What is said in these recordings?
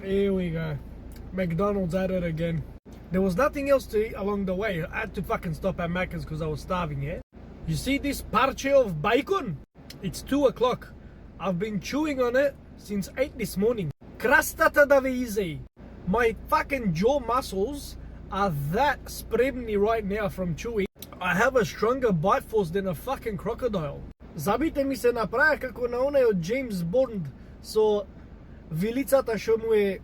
Here we go. McDonald's at it again. There was nothing else to eat along the way. I had to fucking stop at Macca's because I was starving, yeah? You see this parche of bacon? It's 2 o'clock. I've been chewing on it since 8 this morning. Krastata da easy. My fucking jaw muscles are that sprebni right now from chewing. I have a stronger bite force than a fucking crocodile. Забите ми се направи како на онај од James Bond со вилицата што му е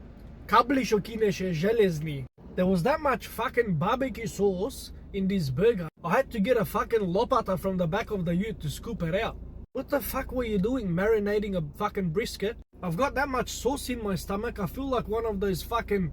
кабли што кинеше железни. There was that much fucking barbecue sauce in this burger. I had to get a fucking lopata from the back of the ute to scoop it out. What the fuck were you doing marinating a fucking brisket? I've got that much sauce in my stomach. I feel like one of those fucking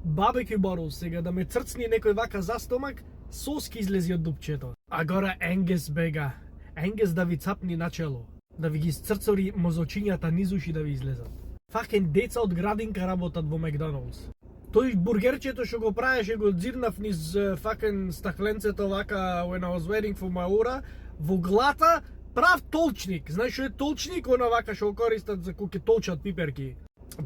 barbecue bottles. Сега да ме црцни некој вака за стомак, сос ки излези од дупчето. I got a Angus burger. Angus да ви цапни на чело. Да ви ги црцори мозочињата низ уши да ви излезат. Fucking деца од градинка работат во Макдоналдс. Тој бургерчето што го правеше го дзирнав низ fucking стакленцето вака when I was waiting for my order. Во глата прав толчник. Знаеш што е толчник? Она вака што го користат за кога ќе толчат пиперки.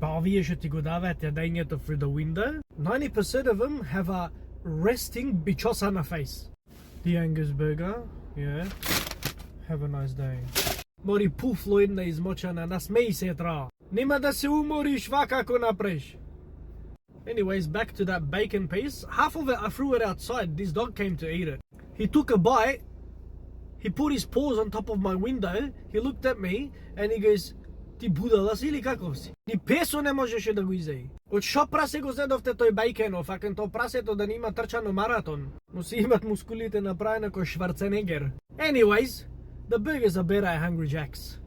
Па овие што ти го даваат јадењето through the window, 90% of them have a resting bichosana face. The Angus burger, yeah. Have a nice day. Мори пуфло една измочана, насмеј се тра. Нема да се умориш вака ако напреш. Anyways, back to that bacon piece. Half of it I threw it outside. This dog came to eat it. He took a bite. He put his paws on top of my window. He looked at me and he goes, "Ти будала си или каков си?" Ни песо не можеше да го изеи. Од шо прасе го зедовте тој бајкено, факен то прасето да не има трчано маратон. Но си имат мускулите направени како Шварценегер. Anyways, the burgers are better at Hungry Jack's.